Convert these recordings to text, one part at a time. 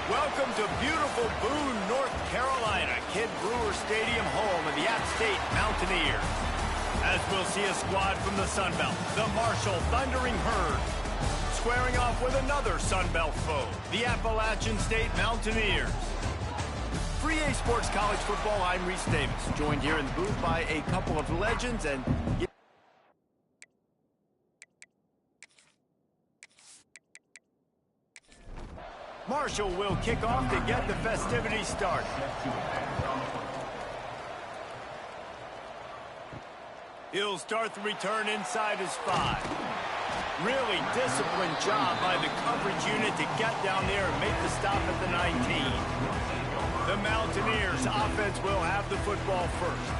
Welcome to beautiful Boone, North Carolina, Kid Brewer Stadium, home of the App State Mountaineers. As we'll see a squad from the Sun Belt, the Marshall Thundering Herd, squaring off with another Sun Belt foe, the Appalachian State Mountaineers. For EA Sports College Football, I'm Reese Davis, joined here in the booth by a couple of legends and... Marshall will kick off to get the festivities started. He'll start the return inside his 5. Really disciplined job by the coverage unit to get down there and make the stop at the 19. The Mountaineers offense will have the football first.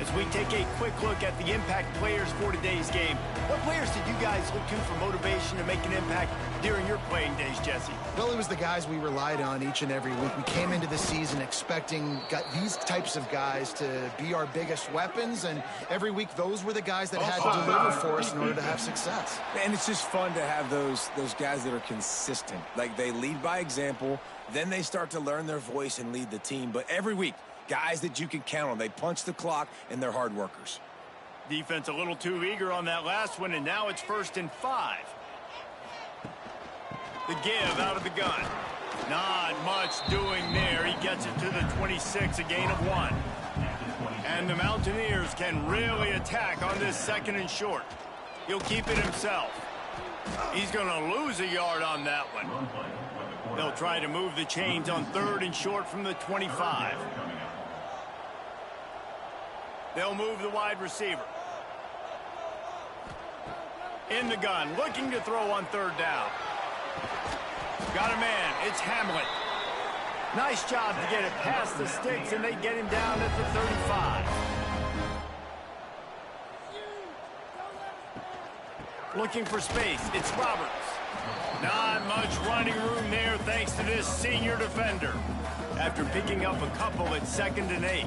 As we take a quick look at the impact players for today's game, what players did you guys look to for motivation to make an impact during your playing days, Jesse? Well, it was the guys we relied on each and every week. We came into the season expecting these types of guys to be our biggest weapons, and every week those were the guys that had to deliver for us in order to have success. And it's just fun to have those guys that are consistent. Like, they lead by example, then they start to learn their voice and lead the team. But every week, guys that you can count on. They punch the clock, and they're hard workers. Defense a little too eager on that last one, and now it's 1st and 5. The give out of the gun. Not much doing there. He gets it to the 26, a gain of 1. And the Mountaineers can really attack on this 2nd and short. He'll keep it himself. He's going to lose a yard on that one. They'll try to move the chains on 3rd and short from the 25. They'll move the wide receiver. In the gun, looking to throw on 3rd down. Got a man, it's Hamlet. Nice job to get it past the sticks, and they get him down at the 35. Looking for space, it's Roberts. Not much running room there thanks to this senior defender. After picking up a couple at 2nd and 8.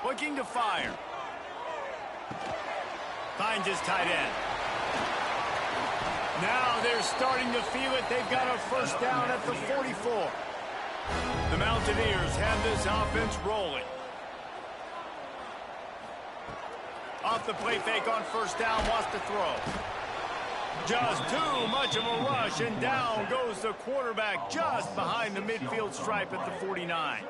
Looking to fire. Finds his tight end. Now they're starting to feel it. They've got a 1st down at the 44. The Mountaineers have this offense rolling. Off the play fake on 1st down, wants to throw. Just too much of a rush, and down goes the quarterback just behind the midfield stripe at the 49.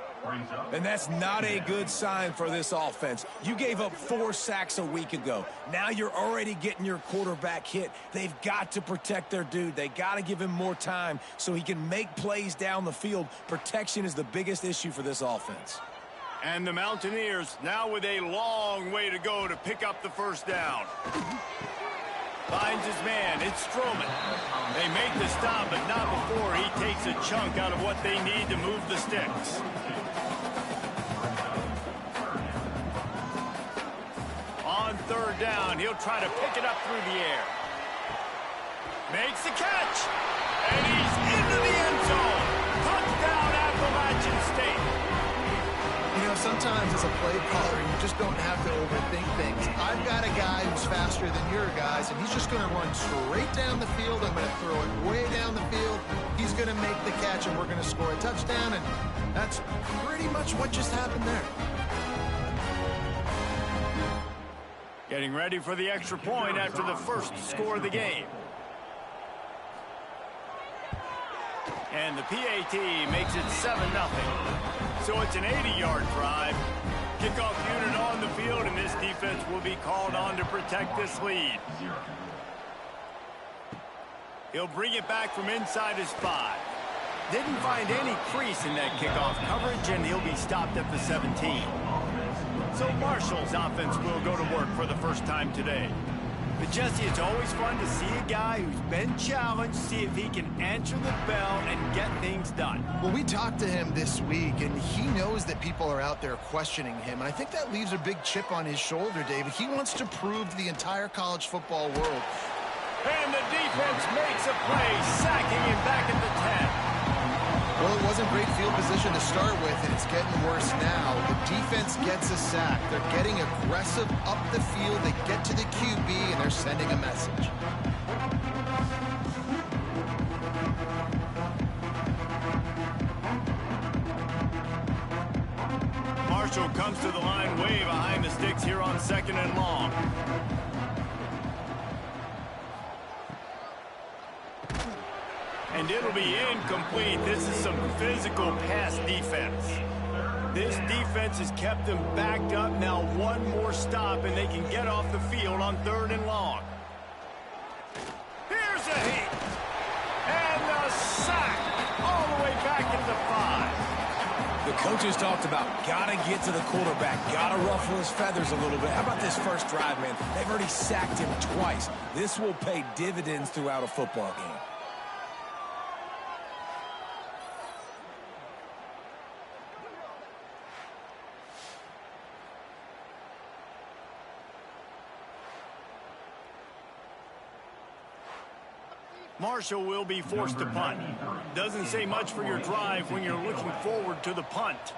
And that's not a good sign for this offense. You gave up 4 sacks a week ago. Now you're already getting your quarterback hit. They've got to protect their dude. They got to give him more time so he can make plays down the field. Protection is the biggest issue for this offense. And the Mountaineers now with a long way to go to pick up the 1st down. Finds his man, it's Stroman. They make the stop, but not before he takes a chunk out of what they need to move the sticks. On 3rd down, he'll try to pick it up through the air. Makes the catch, and he's into the end zone. Touchdown, Appalachian State. You know, sometimes as a play caller, you just don't have to overthink things. I've got a guy who's faster than your guys, and he's just going to run straight down the field. I'm going to throw it way down the field. He's going to make the catch, and we're going to score a touchdown, and that's pretty much what just happened there. Getting ready for the extra point after the 1st score of the game. And the PAT makes it 7-0. So it's an 80-yard drive. Kickoff unit on the field, and this defense will be called on to protect this lead. He'll bring it back from inside his 5. Didn't find any crease in that kickoff coverage, and he'll be stopped at the 17. So Marshall's offense will go to work for the 1st time today. But Jesse, it's always fun to see a guy who's been challenged, see if he can answer the bell and get things done. Well, we talked to him this week, and he knows that people are out there questioning him. And I think that leaves a big chip on his shoulder, David. He wants to prove to the entire college football world. And the defense makes a play, sacking him back at the 10. Well, it wasn't great field position to start with, and it's getting worse now. The defense gets a sack. They're getting aggressive up the field. They get to the QB, and they're sending a message. Marshall comes to the line way behind the sticks here on 2nd and long. And it'll be incomplete. This is some physical pass defense. This defense has kept them backed up. Now one more stop, and they can get off the field on 3rd and long. Here's a hit. And a sack all the way back into 5. The coaches talked about gotta get to the quarterback, gotta ruffle his feathers a little bit. How about this first drive, man? They've already sacked him twice. This will pay dividends throughout a football game. Marshall will be forced to punt. Doesn't say much for your drive when you're looking forward to the punt.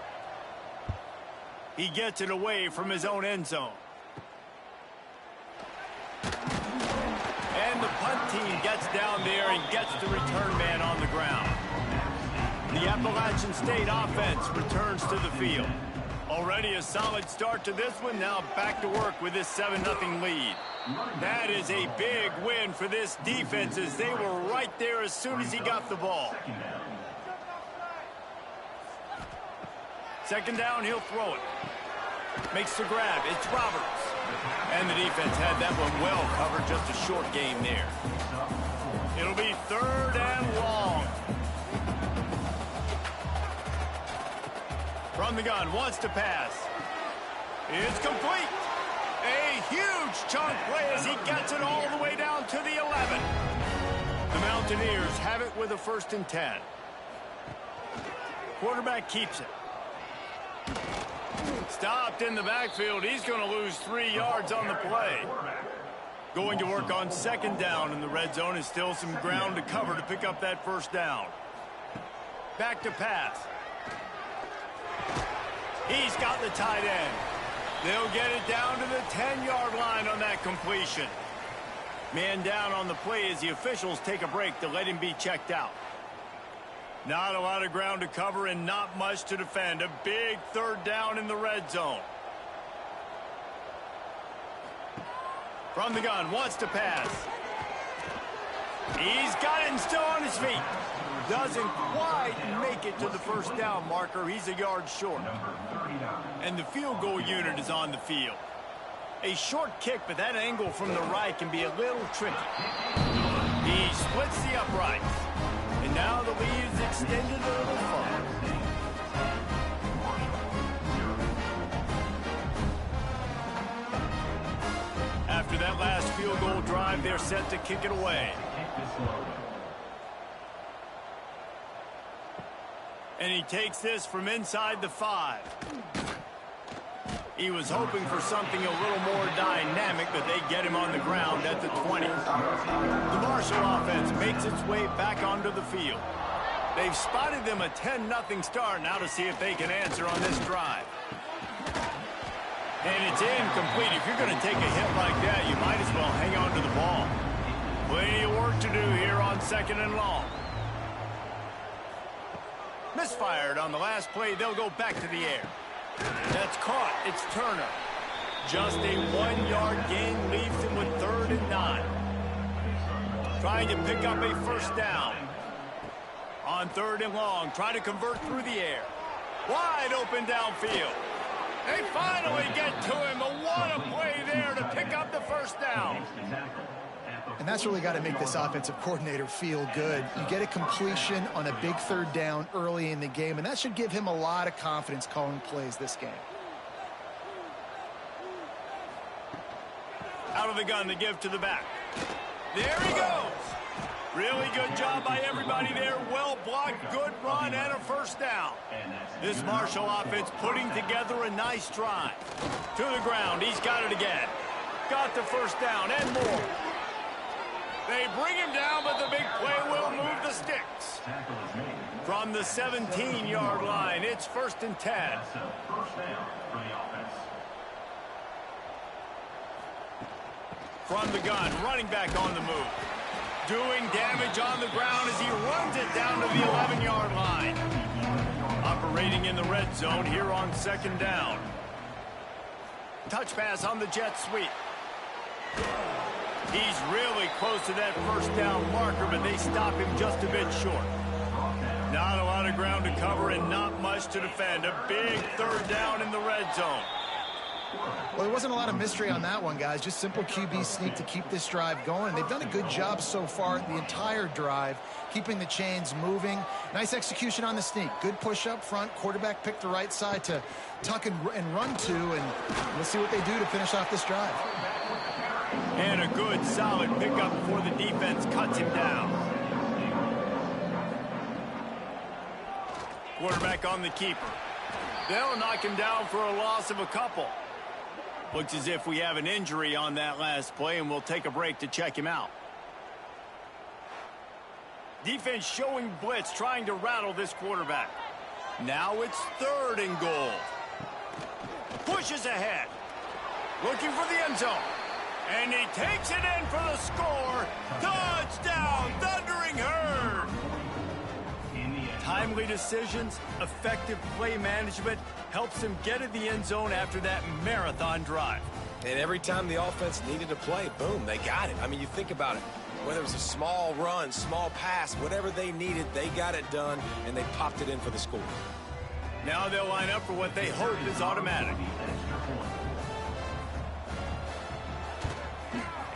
He gets it away from his own end zone. And the punt team gets down there and gets the return man on the ground. The Appalachian State offense returns to the field. Already a solid start to this one. Now back to work with this 7-0 lead. That is a big win for this defense as they were right there as soon as he got the ball. 2nd down, he'll throw it. Makes the grab. It's Roberts. And the defense had that one well covered. Just a short game there. It'll be 3rd and long. From the gun, wants to pass. It's complete. A huge chunk play as he gets it all the way down to the 11. The Mountaineers have it with a 1st and 10. Quarterback keeps it. Stopped in the backfield. He's going to lose 3 yards on the play. Going to work on 2nd down in the red zone. Is still some ground to cover to pick up that 1st down. Back to pass. He's got the tight end. They'll get it down to the 10-yard line on that completion. Man down on the play as the officials take a break to let him be checked out. Not a lot of ground to cover and not much to defend. A big 3rd down in the red zone. From the gun, wants to pass. He's got it and still on his feet. Doesn't quite make it to the 1st down marker. He's a yard short. And the field goal unit is on the field. A short kick, but that angle from the right can be a little tricky. He splits the uprights. And now the lead is extended a little further. After that last field goal drive, they're set to kick it away. And he takes this from inside the 5. He was hoping for something a little more dynamic, but they get him on the ground at the 20. The Marshall offense makes its way back onto the field. They've spotted them a 10-0 start. Now to see if they can answer on this drive. And it's incomplete. If you're going to take a hit like that, you might as well hang on to the ball. Plenty of work to do here on 2nd and long. Misfired on the last play. They'll go back to the air. That's caught. It's Turner. Just a 1-yard gain leaves him with 3rd and 9. Trying to pick up a 1st down. On 3rd and long, trying to convert through the air. Wide open downfield. They finally get to him. What a play there to pick up the 1st down. And that's really got to make this offensive coordinator feel good. You get a completion on a big 3rd down early in the game, and that should give him a lot of confidence calling plays this game. Out of the gun to give to the back. There he goes. Really good job by everybody there. Well blocked, good run, and a 1st down. This Marshall offense putting together a nice drive. To the ground, he's got it again. Got the 1st down and more. They bring him down, but the big play will move the sticks. From the 17-yard line, it's 1st and 10. From the gun, running back on the move. Doing damage on the ground as he runs it down to the 11-yard line. operating in the red zone here on 2nd down. Touch pass on the jet sweep. He's really close to that 1st down marker, but they stop him just a bit short. Not a lot of ground to cover and not much to defend. A big 3rd down in the red zone. Well, there wasn't a lot of mystery on that one, guys. Just simple QB sneak to keep this drive going. They've done a good job so far the entire drive, keeping the chains moving. Nice execution on the sneak. Good push up front. Quarterback picked the right side to tuck and run to, and we'll see what they do to finish off this drive. And a good, solid pickup before the defense cuts him down. Quarterback on the keeper. They'll knock him down for a loss of a couple. Looks as if we have an injury on that last play, and we'll take a break to check him out. Defense showing blitz, trying to rattle this quarterback. Now it's 3rd and goal. Pushes ahead. Looking for the end zone. And he takes it in for the score. Touchdown, Thundering Herd. Timely decisions, effective play management helps him get to the end zone after that marathon drive. And every time the offense needed a play, boom, they got it. I mean, you think about it. Whether it was a small run, small pass, whatever they needed, they got it done, and they popped it in for the score. Now they'll line up for what they hope is automatic.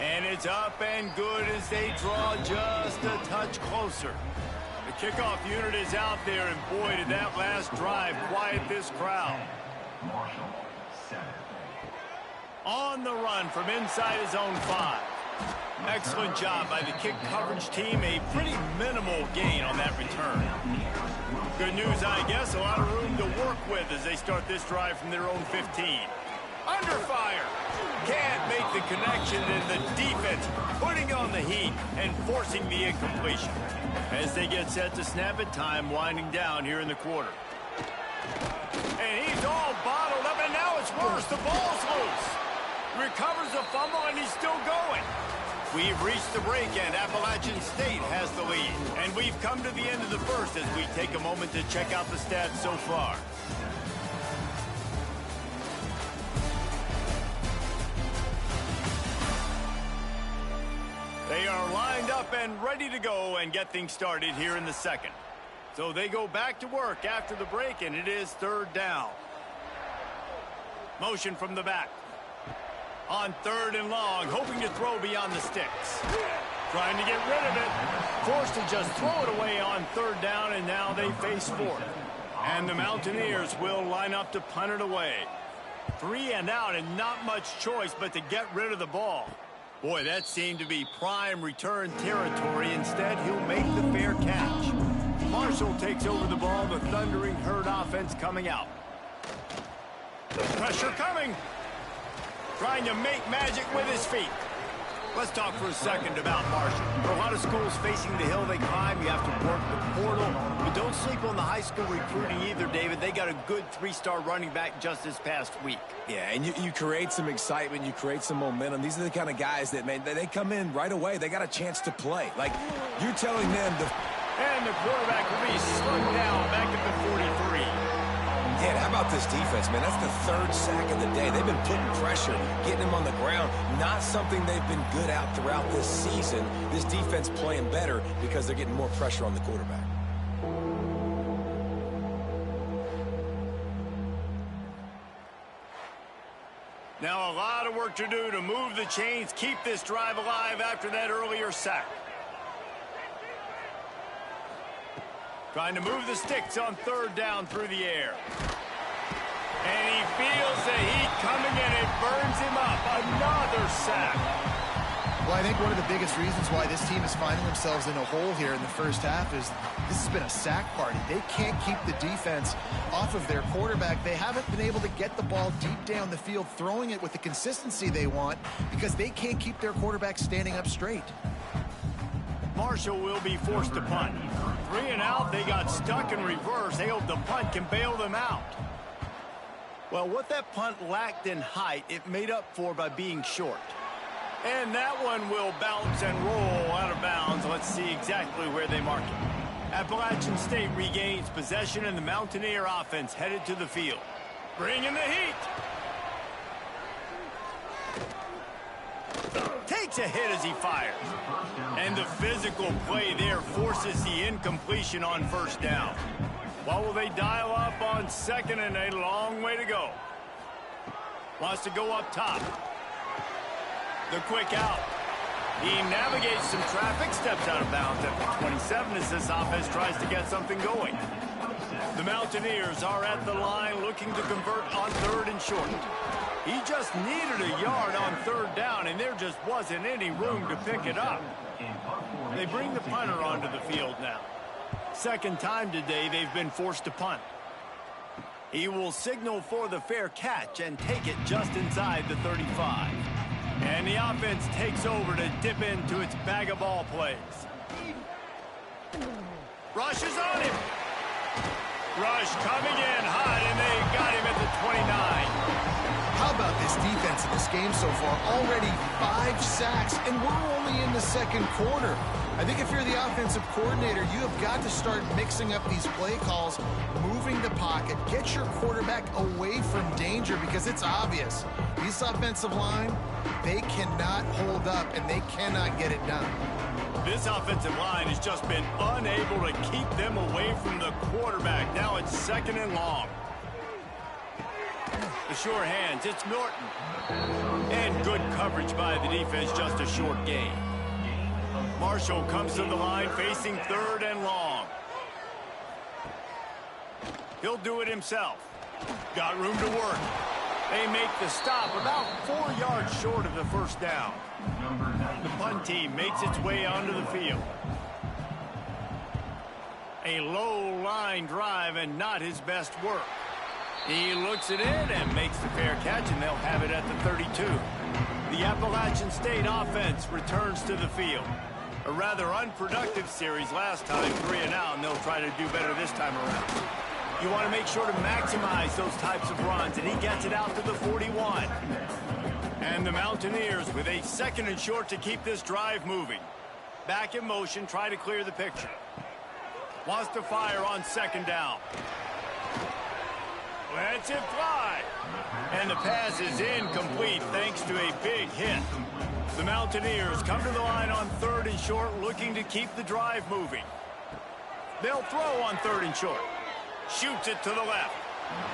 And it's up and good as they draw just a touch closer. The kickoff unit is out there, and boy, did that last drive quiet this crowd. On the run from inside his own 5. Excellent job by the kick coverage team. A pretty minimal gain on that return. Good news, I guess. A lot of room to work with as they start this drive from their own 15. Under fire. Can't make the connection, and the defense putting on the heat and forcing the incompletion. As they get set to snap it, time winding down here in the quarter. And he's all bottled up, and now it's worse. The ball's loose. Recovers the fumble, and he's still going. We've reached the break, and Appalachian State has the lead. And we've come to the end of the first as we take a moment to check out the stats so far. They are lined up and ready to go and get things started here in the second. So they go back to work after the break, and it is 3rd down. Motion from the back. On 3rd and long, hoping to throw beyond the sticks. Trying to get rid of it. Forced to just throw it away on 3rd down, and now they face 4th. And the Mountaineers will line up to punt it away. 3 and out, and not much choice but to get rid of the ball. Boy, that seemed to be prime return territory. Instead, he'll make the fair catch. Marshall takes over the ball. The Thundering Herd offense coming out. Pressure coming. Trying to make magic with his feet. Let's talk for a second about Marshall. For a lot of schools facing the hill they climb, you have to work the portal. But don't sleep on the high school recruiting either, David. They got a good 3-star running back just this past week. Yeah, and you create some excitement, you create some momentum. These are the kind of guys that, man, they come in right away. They got a chance to play. Like, you're telling them to... And the quarterback will be slugged down back at the 43. Yeah, how about this defense, man? That's the 3rd sack of the day. They've been putting pressure, getting him on the ground. Not something they've been good at throughout this season. This defense playing better because they're getting more pressure on the quarterback. Now a lot of work to do to move the chains, keep this drive alive after that earlier sack. Trying to move the sticks on 3rd down through the air. And he feels the heat coming in. It burns him up. Another sack. Well, I think one of the biggest reasons why this team is finding themselves in a hole here in the first half is this has been a sack party. They can't keep the defense off of their quarterback. They haven't been able to get the ball deep down the field, throwing it with the consistency they want because they can't keep their quarterback standing up straight. Marshall will be forced to punt. 3 and out, they got stuck in reverse. They hope the punt can bail them out. Well, what that punt lacked in height, it made up for by being short. And that one will bounce and roll out of bounds. Let's see exactly where they mark it. Appalachian State regains possession and the Mountaineer offense headed to the field. Bringing the heat. Takes a hit as he fires. And the physical play there forces the incompletion on first down. What will they dial up on second, and a long way to go? Wants to go up top. The quick out. He navigates some traffic, steps out of bounds at the 27 as this offense tries to get something going. The Mountaineers are at the line looking to convert on third and short. He just needed a yard on third down, and there just wasn't any room to pick it up. They bring the punter onto the field now. Second time today they've been forced to punt. He will signal for the fair catch and take it just inside the 35. And the offense takes over to dip into its bag of ball plays. Rush is on him. Rush coming in hot, and they got him at the 29. How about this defense in this game so far? Already 5 sacks, and we're only in the second quarter. I think if you're the offensive coordinator, you have got to start mixing up these play calls, moving the pocket, get your quarterback away from danger, because it's obvious. This offensive line, they cannot hold up, and they cannot get it done. This offensive line has just been unable to keep them away from the quarterback. Now it's second and long. The sure hands, it's Norton. And good coverage by the defense, just a short gain. Marshall comes to the line facing third and long. He'll do it himself. Got room to work. They make the stop about 4 yards short of the first down. The punt team makes its way onto the field. A low line drive and not his best work. He looks it in and makes the fair catch, and they'll have it at the 32. The Appalachian State offense returns to the field. A rather unproductive series last time, 3 and out, and they'll try to do better this time around. You want to make sure to maximize those types of runs, and he gets it out to the 41. And the Mountaineers with a second and short to keep this drive moving. Back in motion, try to clear the picture. Wants to fire on second down. Lets it fly. And the pass is incomplete thanks to a big hit. The Mountaineers come to the line on third and short, looking to keep the drive moving. They'll throw on third and short. Shoots it to the left.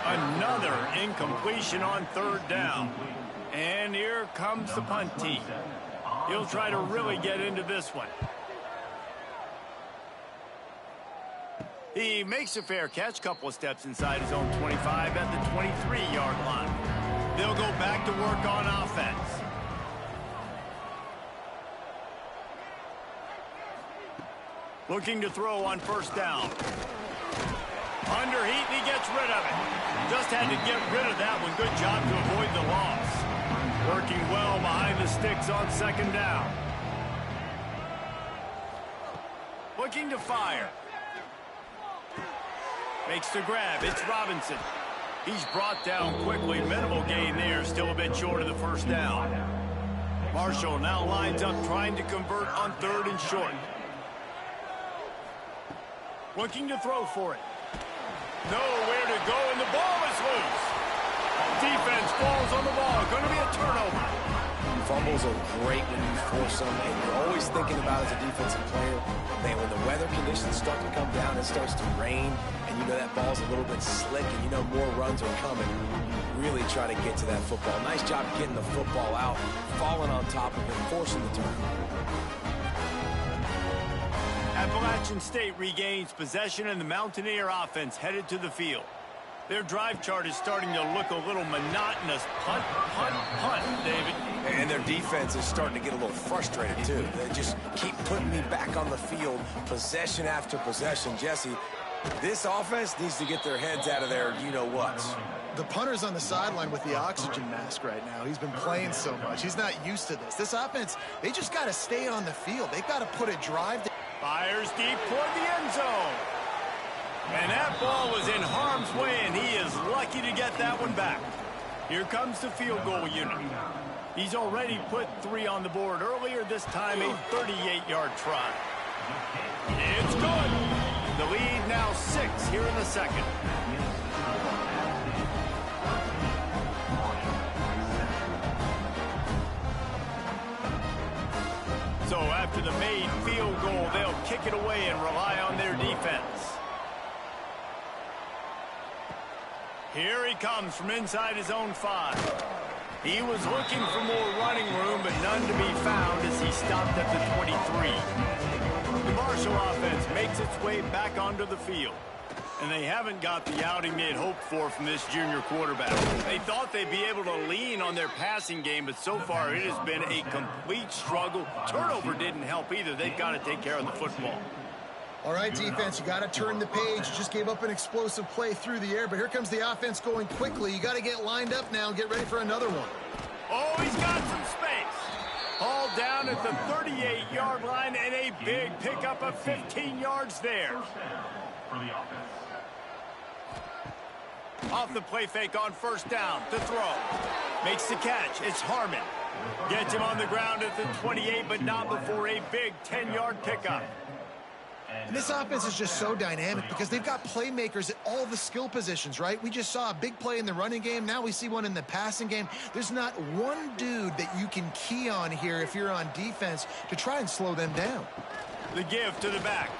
Another incompletion on third down. And here comes the punt team. He'll try to really get into this one. He makes a fair catch, couple of steps inside his own 25 at the 23-yard line. They'll go back to work on offense. Looking to throw on first down. Under heat, and he gets rid of it. Just had to get rid of that one. Good job to avoid the loss. Working well behind the sticks on second down. Looking to fire. Makes the grab. It's Robinson. He's brought down quickly. Minimal gain there. Still a bit short of the first down. Marshall now lines up trying to convert on third and short. Looking to throw for it. Nowhere to go, and the ball is loose. Defense falls on the ball. Going to be a turnover. Fumbles are great when you force them, and you're always thinking about as a defensive player, man, when the weather conditions start to come down, it starts to rain, and you know that ball's a little bit slick, and you know more runs are coming. Really try to get to that football. Nice job getting the football out, falling on top of it, forcing the turnover. Appalachian State regains possession, and the Mountaineer offense headed to the field. Their drive chart is starting to look a little monotonous. Punt, punt, punt, David. And their defense is starting to get a little frustrated, too. They just keep putting me back on the field, possession after possession. Jesse, this offense needs to get their heads out of their you-know-whats. The punter's on the sideline with the oxygen mask right now. He's been playing so much. He's not used to this. This offense, they just got to stay on the field. They've got to put a drive. Fires deep toward the end zone. And that ball was in harm's way, and he is lucky to get that one back. Here comes the field goal unit. He's already put 3 on the board earlier, this time a 38-yard try. It's good. The lead now 6 here in the second. So after the made field goal, they'll kick it away and rely on their defense. Here he comes from inside his own 5. He was looking for more running room, but none to be found as he stopped at the 23. The Marshall offense makes its way back onto the field. And they haven't got the outing they had hoped for from this junior quarterback. They thought they'd be able to lean on their passing game, but so far it has been a complete struggle. Turnover didn't help either. They've got to take care of the football. All right, defense, you got to turn the page. Just gave up an explosive play through the air, but here comes the offense going quickly. You got to get lined up now and get ready for another one. Oh, he's got some space. All down at the 38-yard line, and a big pickup of 15 yards there. For the offense. Off the play fake on first down to throw. Makes the catch. It's Harmon. Gets him on the ground at the 28, but not before a big 10-yard pickup. And this offense is just so dynamic because they've got playmakers at all the skill positions, right? We just saw a big play in the running game. Now we see one in the passing game. There's not one dude that you can key on here if you're on defense to try and slow them down. The give to the back.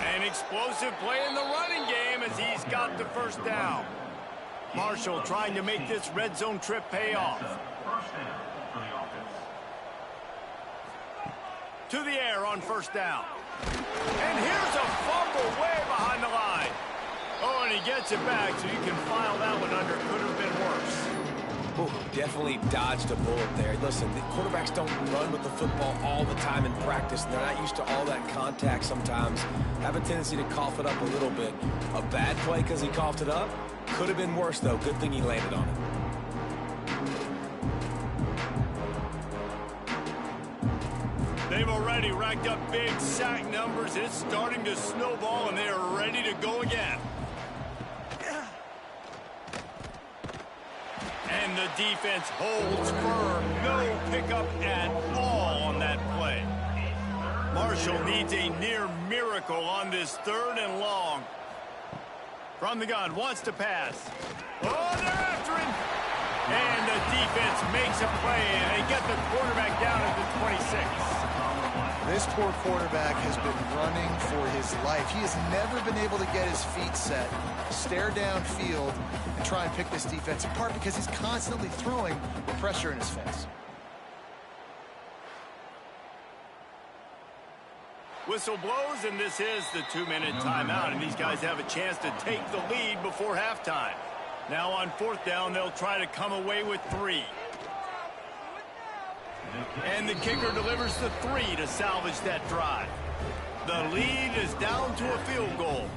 An explosive play in the running game as he's got the first down. Marshall trying to make this red zone trip pay off. To the air on first down. And here's a fumble way behind the line. Oh, and he gets it back, so you can file that one under. Could have been worse. Ooh, definitely dodged a bullet there. Listen, the quarterbacks don't run with the football all the time in practice. They're not used to all that contact sometimes. Have a tendency to cough it up a little bit. A bad play because he coughed it up. Could have been worse, though. Good thing he landed on it. They've already racked up big sack numbers. It's starting to snowball, and they are ready to go again. And the defense holds firm. No pickup at all on that play. Marshall needs a near miracle on this 3rd and long. From the gun, wants to pass. Oh, they're after him. And the defense makes a play, and they get the quarterback down at the 26. This poor quarterback has been running for his life. He has never been able to get his feet set, stare downfield, and try and pick this defense apart because he's constantly throwing with pressure in his face. Whistle blows, and this is the 2-minute timeout, and these guys have a chance to take the lead before halftime. Now on 4th down, they'll try to come away with 3. And the kicker delivers the 3 to salvage that drive. The lead is down to a field goal.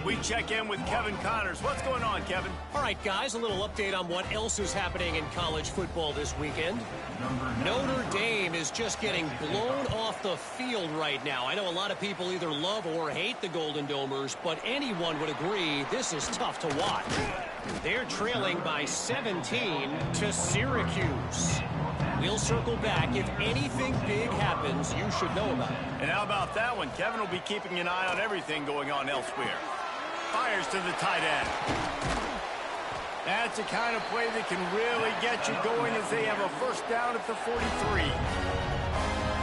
We check in with Kevin Connors. What's going on, Kevin? All right, guys, a little update on what else is happening in college football this weekend. Notre Dame is just getting blown off the field right now. I know a lot of people either love or hate the Golden Domers, but anyone would agree this is tough to watch. They're trailing by 17 to Syracuse. We'll circle back. If anything big happens, you should know about it. And how about that one? Kevin will be keeping an eye on everything going on elsewhere. Fires to the tight end. That's the kind of play that can really get you going as they have a first down at the 43.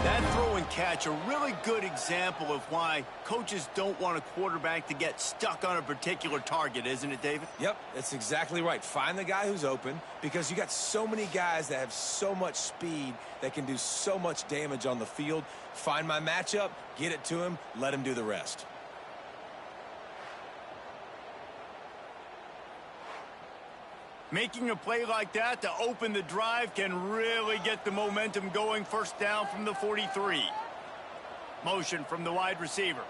That throw and catch, a really good example of why coaches don't want a quarterback to get stuck on a particular target, isn't it, David? Yep, that's exactly right. Find the guy who's open because you got so many guys that have so much speed that can do so much damage on the field. Find my matchup, get it to him, let him do the rest. Making a play like that to open the drive can really get the momentum going. First down from the 43. Motion from the wide receiver.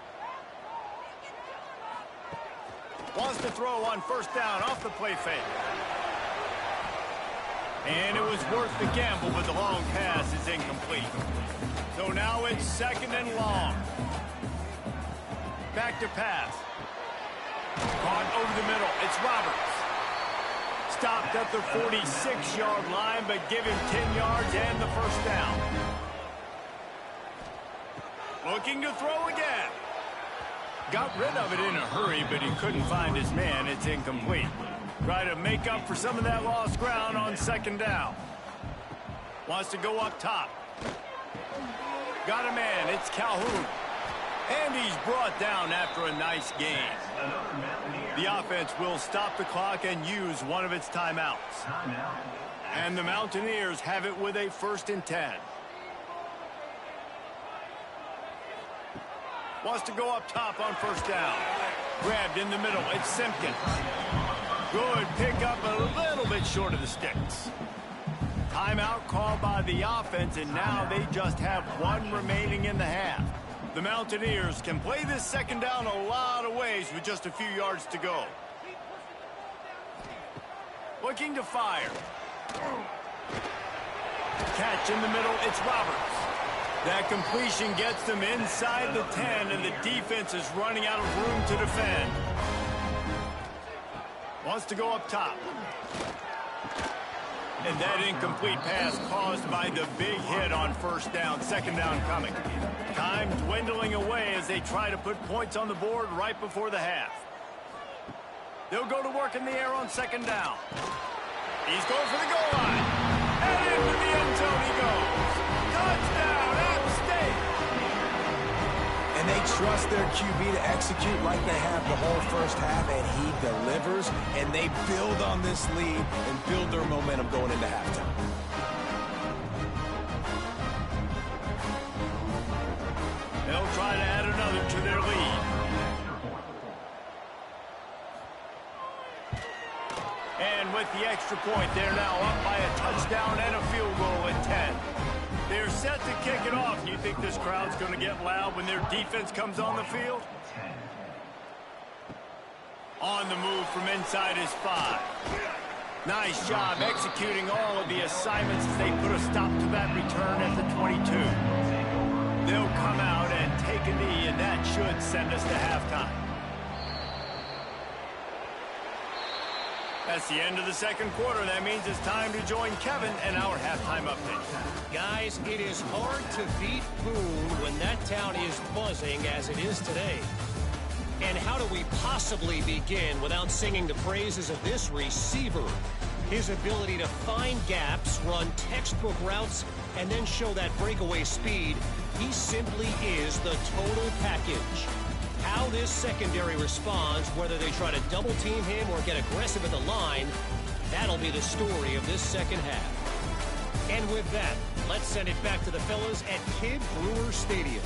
Wants to throw on first down off the play fake. And it was worth the gamble, but the long pass is incomplete. So now it's 2nd and long. Back to pass. Caught over the middle. It's Roberts. Stopped at the 46-yard line, but give him 10 yards and the first down. Looking to throw again. Got rid of it in a hurry, but he couldn't find his man. It's incomplete. Try to make up for some of that lost ground on second down. Wants to go up top. Got a man. It's Calhoun. And he's brought down after a nice gain. The offense will stop the clock and use one of its timeouts. And the Mountaineers have it with a 1st and 10. Wants to go up top on 1st down. Grabbed in the middle. It's Simpkins. Good pick up, a little bit short of the sticks. Timeout called by the offense, and now they just have one remaining in the half. The Mountaineers can play this second down a lot of ways with just a few yards to go. Looking to fire. Catch in the middle, it's Roberts. That completion gets them inside the 10, and the defense is running out of room to defend. Wants to go up top. And that incomplete pass caused by the big hit on 1st down. 2nd down coming. Time dwindling away as they try to put points on the board right before the half. They'll go to work in the air on 2nd down. He's going for the goal line. And into the end zone he goes. Touchdown, App State. And they trust their QB to execute like they have the whole first half, and he delivers, and they build on this lead and build their momentum going into halftime. They'll try to add another to their lead. And with the extra point, they're now up by a touchdown and a field goal at 10. They're set to kick it off. You think this crowd's going to get loud when their defense comes on the field? On the move from inside his 5. Nice job executing all of the assignments as they put a stop to that return at the 22. They'll come out and take a knee, and that should send us to halftime. That's the end of the 2nd quarter. That means it's time to join Kevin and our halftime update. Guys, it is hard to beat Boone when that town is buzzing as it is today. And how do we possibly begin without singing the praises of this receiver? His ability to find gaps, run textbook routes, and then show that breakaway speed. He simply is the total package. How this secondary responds, whether they try to double-team him or get aggressive at the line, that'll be the story of this second half. And with that, let's send it back to the fellas at Kidd Brewer Stadium.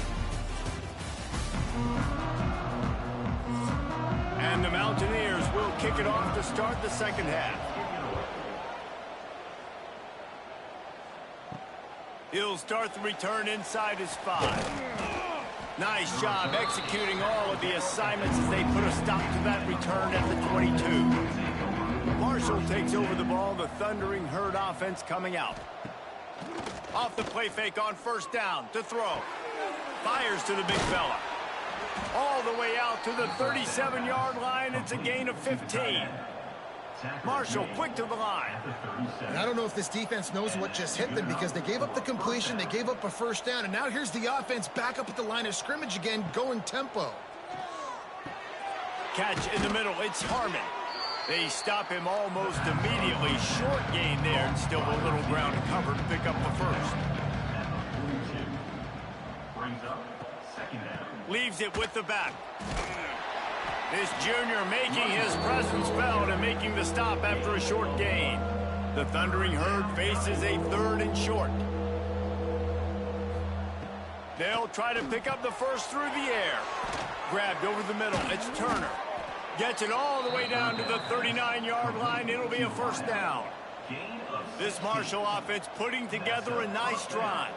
And the Mountaineers will kick it off to start the second half. He'll start the return inside his 5. Nice job executing all of the assignments as they put a stop to that return at the 22. Marshall takes over the ball. The Thundering Herd offense coming out. Off the play fake on 1st down to throw. Fires to the big fella. All the way out to the 37-yard line. It's a gain of 15. Marshall quick to the line. And I don't know if this defense knows what just hit them, because they gave up the completion, they gave up a 1st down, and now here's the offense back up at the line of scrimmage again, going tempo. Catch in the middle, it's Harmon. They stop him almost immediately. Short gain there, and still a little ground to cover to pick up the 1st. Brings up 2nd down. Leaves it with the back. This junior making his presence felt and making the stop after a short gain. The Thundering Herd faces a 3rd and short. They'll try to pick up the 1st through the air. Grabbed over the middle. It's Turner. Gets it all the way down to the 39-yard line. It'll be a 1st down. This Marshall offense putting together a nice drive.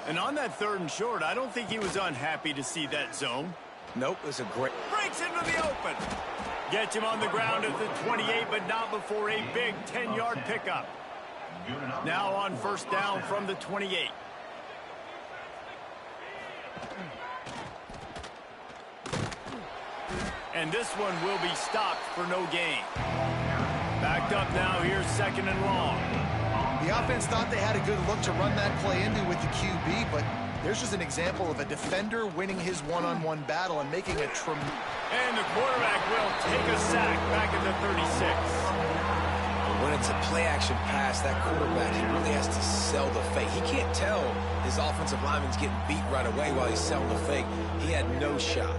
And on that 3rd and short, I don't think he was unhappy to see that zone. Nope, it's a great... Breaks into the open. Gets him on the ground at the 28, but not before a big 10-yard pickup. Now on 1st down from the 28. And this one will be stopped for no gain. Backed up now, here's 2nd and long. The offense thought they had a good look to run that play into with the QB, but There's just an example of a defender winning his one-on-one battle and making a tremendous... And the quarterback will take a sack back at the 36. When it's a play-action pass, that quarterback, he really has to sell the fake. He can't tell his offensive lineman's getting beat right away while he's selling the fake. He had no shot.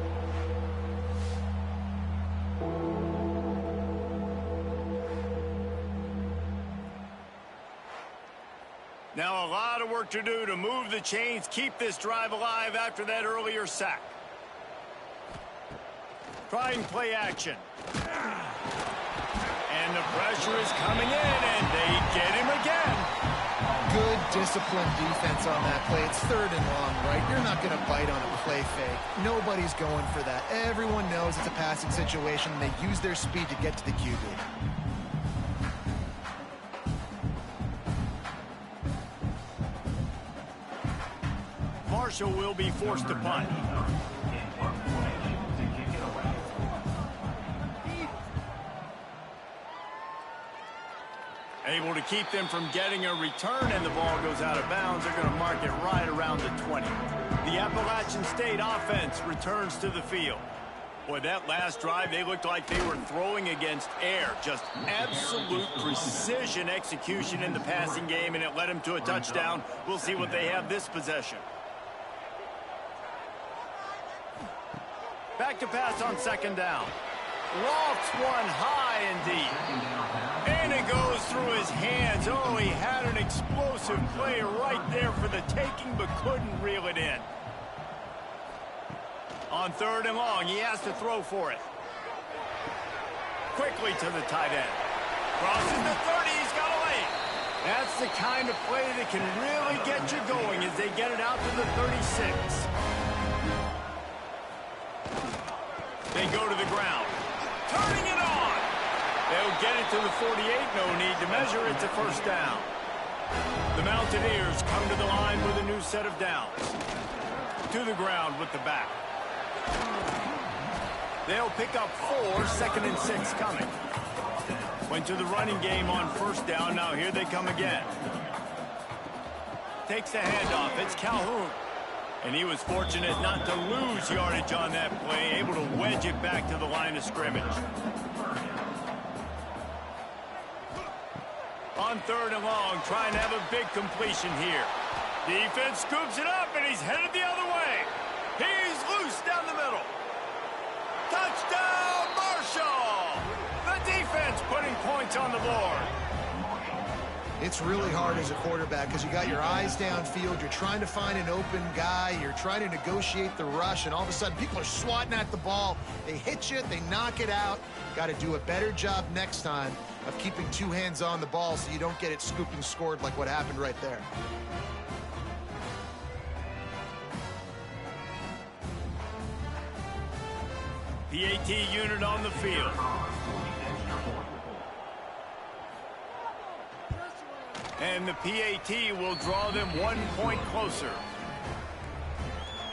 Now a lot of work to do to move the chains, keep this drive alive after that earlier sack. Trying play action. And the pressure is coming in, and they get him again. Good, disciplined defense on that play. It's 3rd and long, right? You're not going to bite on a play fake. Nobody's going for that. Everyone knows it's a passing situation, and they use their speed to get to the QB. Marshall will be forced to punt. Able to keep them from getting a return, and the ball goes out of bounds. They're going to mark it right around the 20. The Appalachian State offense returns to the field. Boy, that last drive, they looked like they were throwing against air. Just absolute precision execution in the passing game, and it led them to a touchdown. We'll see what they have this possession. Back to pass on 2nd down. Lofts one high and deep. And it goes through his hands. Oh, he had an explosive play right there for the taking, but couldn't reel it in. On 3rd and long, he has to throw for it. Quickly to the tight end. Crosses the 30, he's got a lane. That's the kind of play that can really get you going as they get it out to the 36. They go to the ground. Turning it on. They'll get it to the 48. No need to measure. It's a 1st down. The Mountaineers come to the line with a new set of downs. To the ground with the back. They'll pick up 4, 2nd and 6 coming. Went to the running game on 1st down. Now here they come again. Takes the handoff. It's Calhoun. And he was fortunate not to lose yardage on that play, able to wedge it back to the line of scrimmage. On 3rd and long, trying to have a big completion here. Defense scoops it up, and he's headed the other way. He's loose down the middle. Touchdown, Marshall! The defense putting points on the board. It's really hard as a quarterback because you got your eyes downfield. You're trying to find an open guy. You're trying to negotiate the rush, and all of a sudden people are swatting at the ball. They hit you. They knock it out. Got to do a better job next time of keeping 2 hands on the ball so you don't get it scooped and scored like what happened right there. PAT unit on the field. And the PAT will draw them 1 point closer.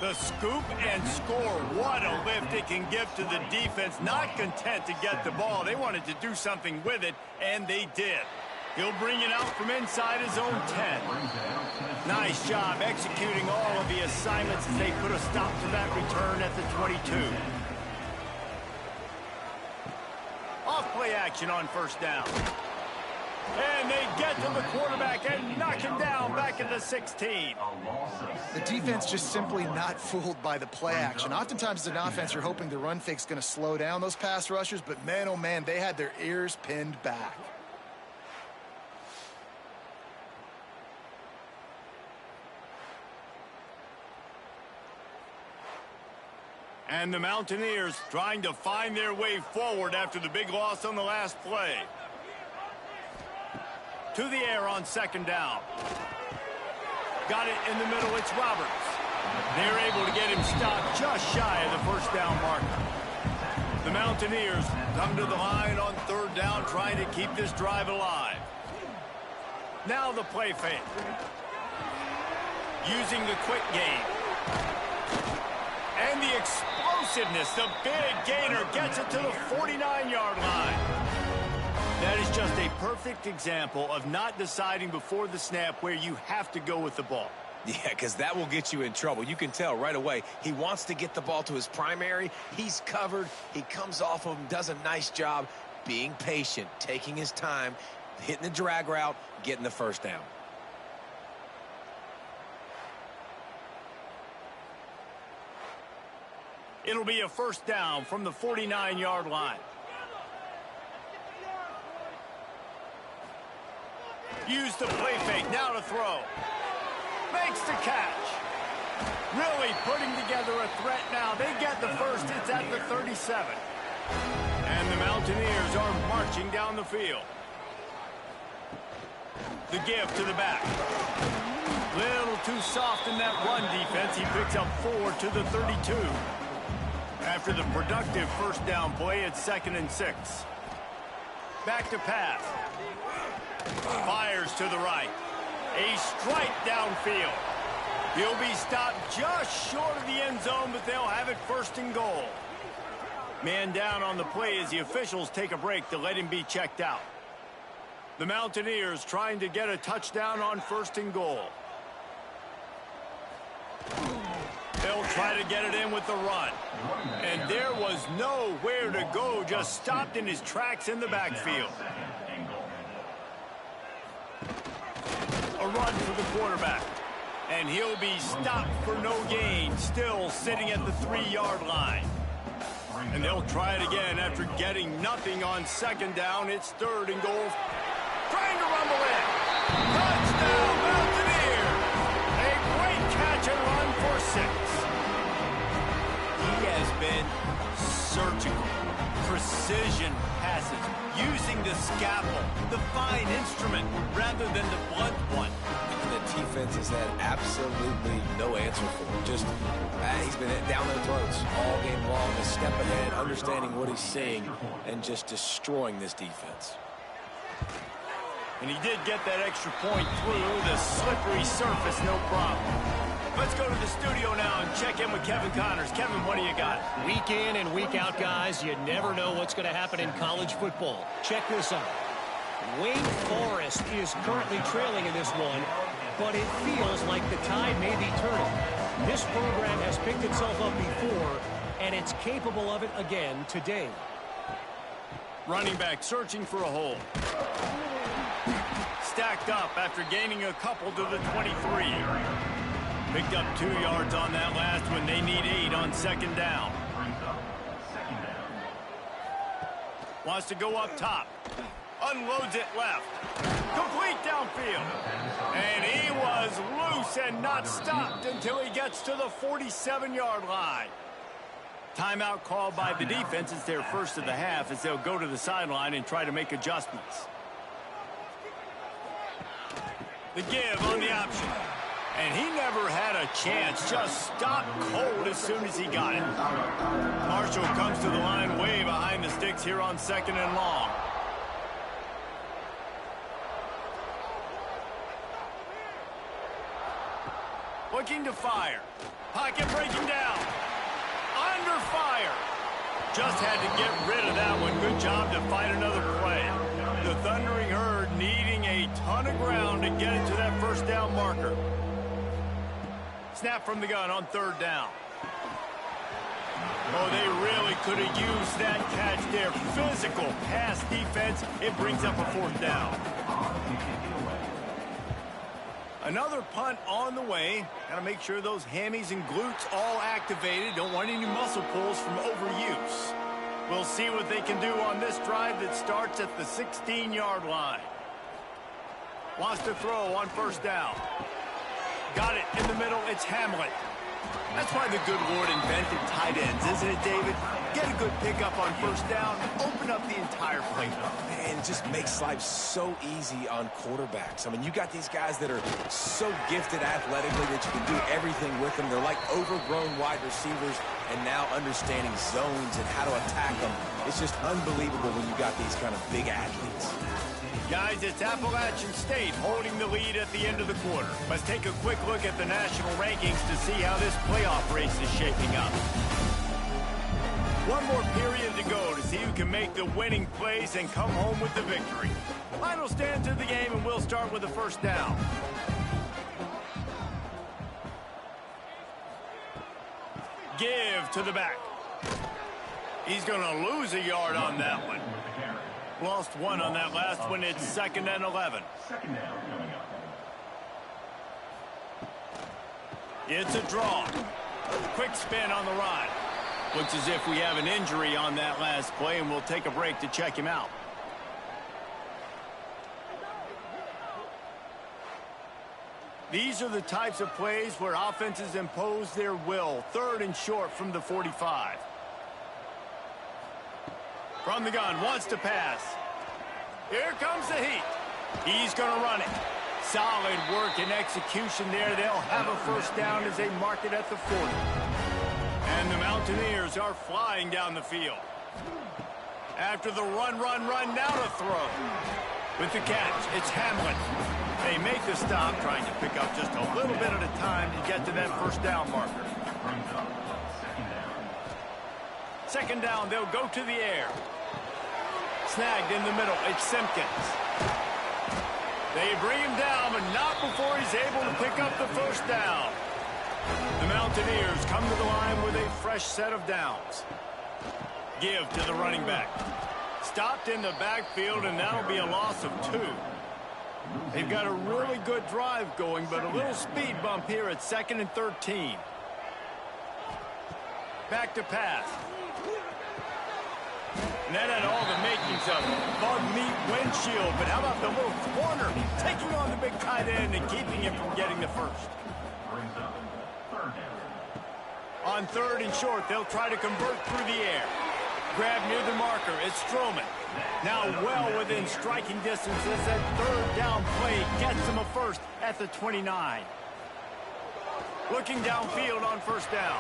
The scoop and score. What a lift it can give to the defense. Not content to get the ball. They wanted to do something with it, and they did. He'll bring it out from inside his own 10. Nice job executing all of the assignments as they put a stop to that return at the 22. Off play action on 1st down. And they get to the quarterback and knock him down back at the 16. The defense just simply not fooled by the play action. Oftentimes as an offense, you're hoping the run fake's going to slow down those pass rushers, but man, oh man, they had their ears pinned back. And the Mountaineers trying to find their way forward after the big loss on the last play. To the air on 2nd down. Got it in the middle. It's Roberts. They're able to get him stopped just shy of the 1st down marker. The Mountaineers come to the line on 3rd down, trying to keep this drive alive. Now the play fake. Using the quick game. And the explosiveness, the big gainer gets it to the 49-yard line. That is just a perfect example of not deciding before the snap where you have to go with the ball. Yeah, because that will get you in trouble. You can tell right away. He wants to get the ball to his primary. He's covered. He comes off of him, does a nice job being patient, taking his time, hitting the drag route, getting the first down. It'll be a first down from the 49-yard line. Use the play fake, now to throw. Makes the catch. Really putting together a threat now. They get the first, it's at the 37. And the Mountaineers are marching down the field. The give to the back. Little too soft in that run defense. He picks up 4 to the 32. After the productive first down play, it's 2nd and 6. Back to pass. Fires to the right. A strike downfield. He'll be stopped just short of the end zone, but they'll have it 1st and goal. Man down on the play as the officials take a break to let him be checked out. The Mountaineers trying to get a touchdown on 1st and goal. They'll try to get it in with the run. And there was nowhere to go, just stopped in his tracks in the backfield. A run for the quarterback. And he'll be stopped for no gain, still sitting at the 3-yard line. And they'll try it again after getting nothing on 2nd down. It's 3rd and goal. Trying to rumble in. Touchdown, Mountaineers! A great catch and run for 6. He has been surgical. Precision passes, using the scalpel, the fine instrument, rather than the blunt one. And the defense has had absolutely no answer for him. Just, he's been down their throats all game long, a step ahead, understanding what he's seeing, and just destroying this defense. And he did get that extra point through the slippery surface, no problem. Let's go to the studio now and check in with Kevin Connors. Kevin, what do you got? Week in and week out, guys, you never know what's going to happen in college football. Check this out. Wake Forest is currently trailing in this one, but it feels like the tide may be turning. This program has picked itself up before, and it's capable of it again today. Running back searching for a hole. Stacked up after gaining a couple to the 23. Picked up 2 yards on that last one. They need 8 on 2nd down. Wants to go up top. Unloads it left. Complete downfield. And he was loose and not stopped until he gets to the 47-yard line. Timeout called by the defense. It's their first of the half as they'll go to the sideline and try to make adjustments. The give on the option. And he never had a chance. Just stopped cold as soon as he got it. Marshall comes to the line way behind the sticks here on 2nd and long. Looking to fire. Pocket breaking down. Under fire. Just had to get rid of that one. Good job to fight another play. The Thundering Herd needing a ton of ground to get it to that first down marker. Snap from the gun on 3rd down. Oh, they really could have used that catch there. Physical pass defense. It brings up a 4th down. Another punt on the way. Got to make sure those hammies and glutes all activated. Don't want any muscle pulls from overuse. We'll see what they can do on this drive that starts at the 16-yard line. Wants to throw on 1st down. Got it in the middle. It's Hamlet. That's why the good Lord invented tight ends, isn't it, David? Get a good pickup on 1st down. Open up the entire playbook. Man, it just makes life so easy on quarterbacks. I mean, you got these guys that are so gifted athletically that you can do everything with them. They're like overgrown wide receivers, and now understanding zones and how to attack them. It's just unbelievable when you got these kind of big athletes. Guys, it's Appalachian State holding the lead at the end of the quarter. Let's take a quick look at the national rankings to see how this playoff race is shaping up. One more period to go to see who can make the winning plays and come home with the victory. Final stands of the game, and we'll start with the 1st down. Give to the back. He's going to lose a yard on that one. Lost one on that last one. It's 2nd and 11. It's a draw. Quick spin on the run. Looks as if we have an injury on that last play, and we'll take a break to check him out. These are the types of plays where offenses impose their will. 3rd and short from the 45. From the gun, wants to pass. Here comes the heat. He's going to run it. Solid work and execution there. They'll have a first down as they mark it at the 40. And the Mountaineers are flying down the field. After the run, now to throw. With the catch, it's Hamlin. They make the stop, trying to pick up just a little bit at a time to get to that first down marker. 2nd down, they'll go to the air. Snagged in the middle, it's Simpkins. They bring him down, but not before he's able to pick up the first down. The Mountaineers come to the line with a fresh set of downs. Give to the running back. Stopped in the backfield, and that'll be a loss of 2. They've got a really good drive going, but a little speed bump here at 2nd and 13. Back to pass. And that had all the makings of bug meat windshield, but how about the little corner taking on the big tight end and keeping him from getting the first? On 3rd and short, they'll try to convert through the air. Grab near the marker, it's Stroman. Now well within striking distance as that 3rd down play gets him a first at the 29. Looking downfield on 1st down.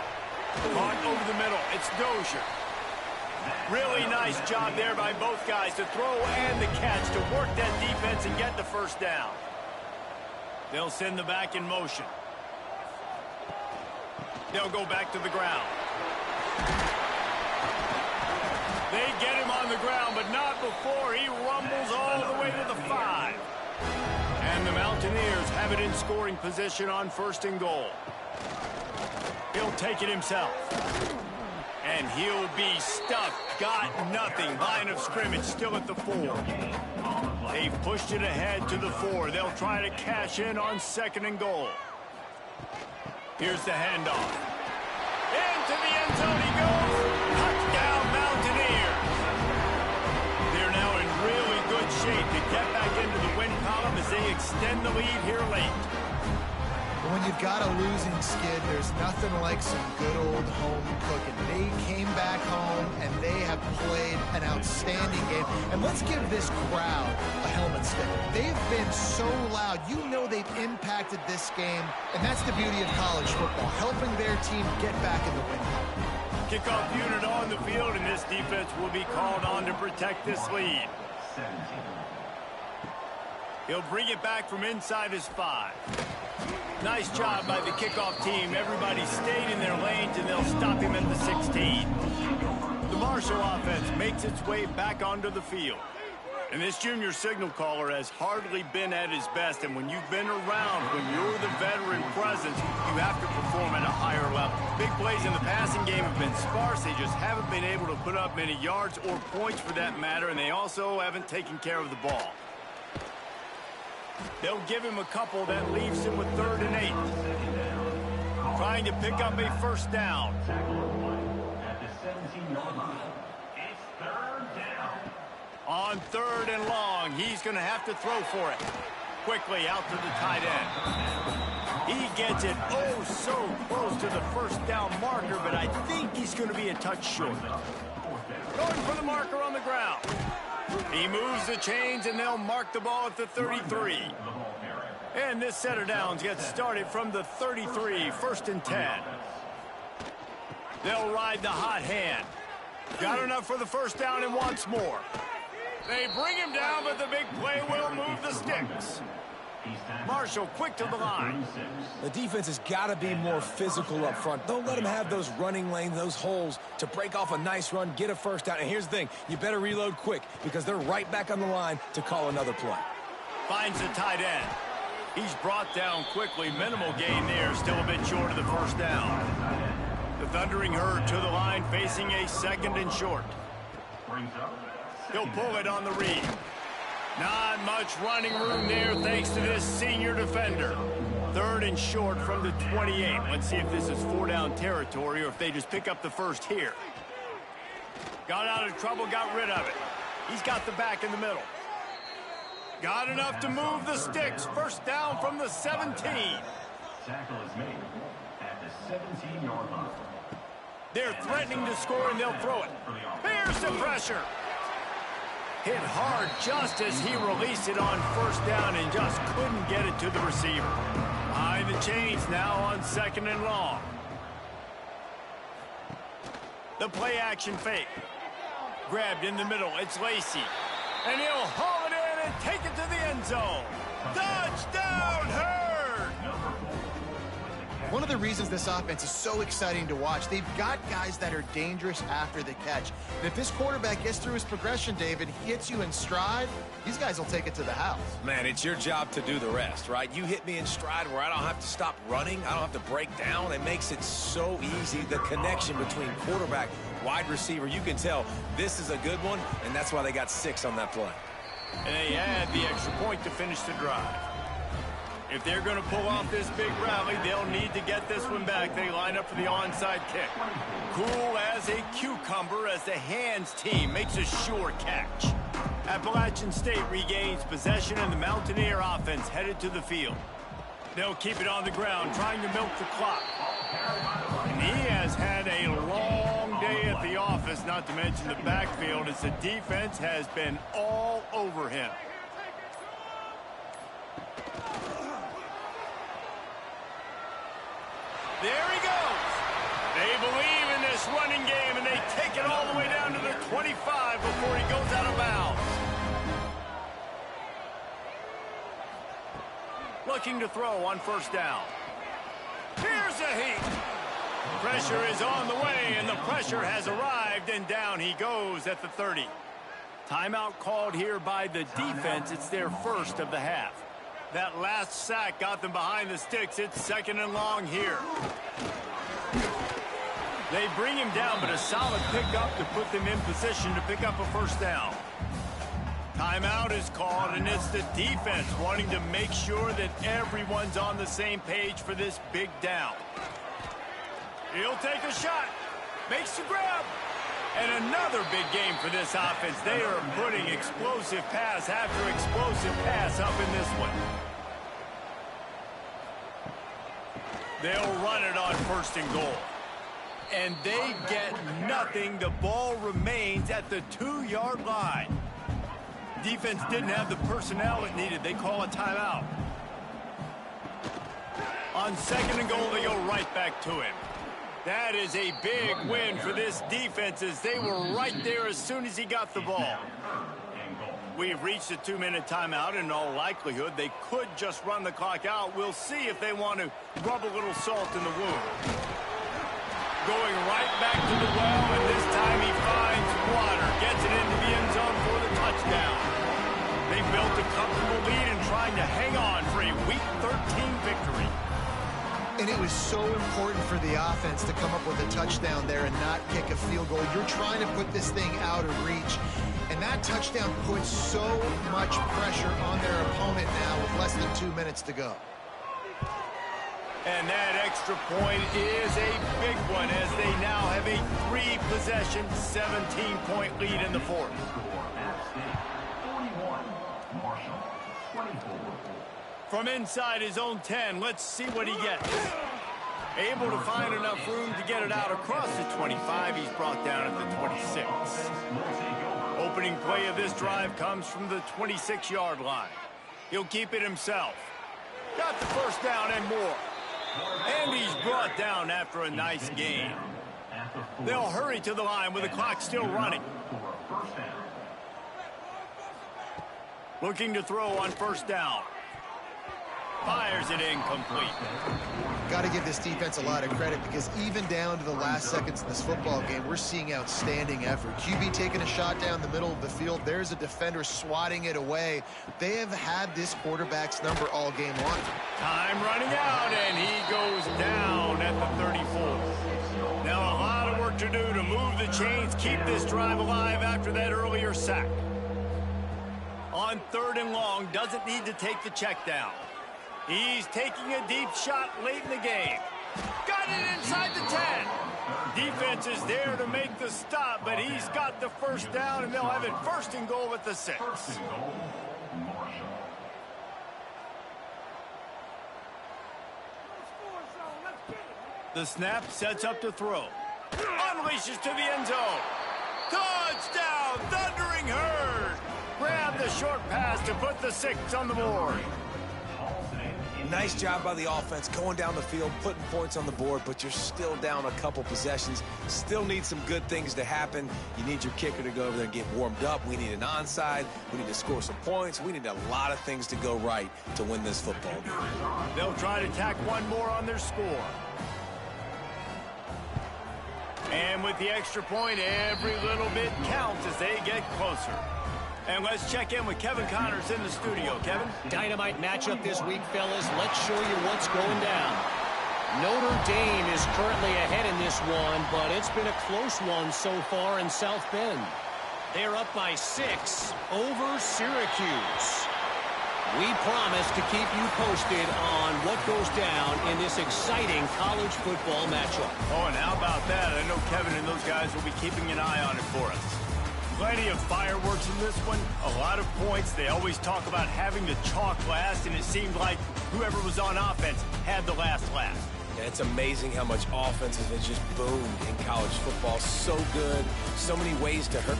Caught over the middle, it's Dozier. Really nice job there by both guys to throw and the catch to work that defense and get the first down. They'll send the back in motion. They'll go back to the ground. They get him on the ground, but not before he rumbles all the way to the 5. And the Mountaineers have it in scoring position on 1st and goal. He'll take it himself. And he'll be stuffed. Got nothing. Line of scrimmage still at the 4. They've pushed it ahead to the 4. They'll try to cash in on 2nd and goal. Here's the handoff. Into the end zone he goes. Touchdown, Mountaineers. They're now in really good shape to get back into the win column as they extend the lead here late. When you've got a losing skid, there's nothing like some good old home cooking. They came back home, and they have played an outstanding game. And let's give this crowd a helmet stick. They've been so loud. You know they've impacted this game, and that's the beauty of college football, helping their team get back in the win column. Kickoff unit on the field, and this defense will be called on to protect this lead. He'll bring it back from inside his 5. Nice job by the kickoff team. Everybody stayed in their lanes, and they'll stop him at the 16. The Marshall offense makes its way back onto the field. And this junior signal caller has hardly been at his best. And when you've been around, when you're the veteran presence, you have to perform at a higher level. Big plays in the passing game have been sparse. They just haven't been able to put up many yards or points for that matter. And they also haven't taken care of the ball. They'll give him a couple that leaves him with 3rd and 8. Trying to pick up a first down. At the 17-yard line. It's 3rd down. On 3rd and long, he's going to have to throw for it. Quickly out to the tight end. He gets it oh so close to the first down marker, but I think he's going to be a touch short. Going for the marker on the ground. He moves the chains, and they'll mark the ball at the 33. And this set of downs gets started from the 33, 1st and 10. They'll ride the hot hand. Got enough for the first down and wants more. They bring him down, but the big play will move the sticks. Marshall quick to the line. The defense has got to be more physical up front. Don't let them have those running lanes, those holes to break off a nice run, get a first down. And here's the thing, you better reload quick because they're right back on the line to call another play. Finds the tight end. He's brought down quickly. Minimal gain there, still a bit short of the first down. The thundering herd to the line, facing a 2nd and short. He'll pull it on the read. Not much running room there thanks to this senior defender. 3rd and short from the 28. Let's see if this is 4-down territory or if they just pick up the first here. Got out of trouble, got rid of it. He's got the back in the middle. Got enough to move the sticks. 1st down from the 17. Tackle is made at the 17-yard line. They're threatening to score, and they'll throw it. Here's the pressure. Hit hard just as he released it on 1st down and just couldn't get it to the receiver. Behind the chains now on 2nd and long. The play action fake. Grabbed in the middle. It's Lacy. And he'll haul it in and take it to the end zone. Touchdown, Herd! One of the reasons this offense is so exciting to watch, they've got guys that are dangerous after the catch. And if this quarterback gets through his progression, David, hits you in stride, these guys will take it to the house. Man, it's your job to do the rest, right? You hit me in stride where I don't have to stop running. I don't have to break down. It makes it so easy. The connection between quarterback, wide receiver, you can tell this is a good one, and that's why they got 6 on that play. And they add the extra point to finish the drive. If they're going to pull off this big rally, they'll need to get this one back. They line up for the onside kick. Cool as a cucumber as the hands team makes a sure catch. Appalachian State regains possession, and the Mountaineer offense headed to the field. They'll keep it on the ground, trying to milk the clock. And he has had a long day at the office, not to mention the backfield, as the defense has been all over him. There he goes. They believe in this running game, and they take it all the way down to the 25 before he goes out of bounds. Looking to throw on 1st down. Here's a heat. Pressure is on the way, and the pressure has arrived, and down he goes at the 30. Timeout called here by the defense. It's their 1st of the half. That last sack got them behind the sticks. It's 2nd and long here. They bring him down, but a solid pickup to put them in position to pick up a 1st down. Timeout is called, and it's the defense wanting to make sure that everyone's on the same page for this big down. He'll take a shot. Makes the grab. And another big game for this offense. They are putting explosive pass after explosive pass up in this one. They'll run it on 1st and goal. And they get nothing. The ball remains at the 2-yard line. Defense didn't have the personnel it needed. They call a timeout. On 2nd and goal, they go right back to him. That is a big win for this defense, as they were right there as soon as he got the ball. We've reached a 2-minute timeout. In all likelihood, they could just run the clock out. We'll see if they want to rub a little salt in the wound. Going right back to the well, and this time he finds water. Gets it into the end zone for the touchdown. They built a comfortable lead and trying to hang on for a Week 13 victory. And it was so important for the offense to come up with a touchdown there and not kick a field goal. You're trying to put this thing out of reach. And that touchdown puts so much pressure on their opponent now with less than 2 minutes to go. And that extra point is a big one, as they now have a 3-possession, 17-point lead in the 4th. From inside his own 10, let's see what he gets. Able to find enough room to get it out across the 25. He's brought down at the 26. Opening play of this drive comes from the 26-yard line. He'll keep it himself. Got the 1st down and more. And he's brought down after a nice gain. They'll hurry to the line with the clock still running. Looking to throw on 1st down. fires it incomplete. Got to give this defense a lot of credit because even down to the last seconds of this football game, we're seeing outstanding effort. QB taking a shot down the middle of the field. There's a defender swatting it away. They have had this quarterback's number all game long. Time running out, and he goes down at the 34. Now a lot of work to do to move the chains, keep this drive alive after that earlier sack. On 3rd and long, doesn't need to take the check down. He's taking a deep shot late in the game. Got it inside the 10. Defense is there to make the stop, but he's got the first down, and they'll have it 1st and goal at the 6. The snap sets up to throw. Unleashes to the end zone. Touchdown, Thundering Herd. Grab the short pass to put the 6 on the board. Nice job by the offense going down the field, putting points on the board, but you're still down a couple possessions. Still need some good things to happen. You need your kicker to go over there and get warmed up. We need an onside. We need to score some points. We need a lot of things to go right to win this football game. They'll try to tack one more on their score. And with the extra point, every little bit counts as they get closer. And let's check in with Kevin Connors in the studio. Kevin? Dynamite matchup this week, fellas. Let's show you what's going down. Notre Dame is currently ahead in this one, but it's been a close one so far in South Bend. They're up by 6 over Syracuse. We promise to keep you posted on what goes down in this exciting college football matchup. Oh, and how about that? I know Kevin and those guys will be keeping an eye on it for us. Plenty of fireworks in this one, a lot of points. They always talk about having the chalk last, and it seemed like whoever was on offense had the last laugh. Yeah, it's amazing how much offense has just boomed in college football. So good, so many ways to hurt.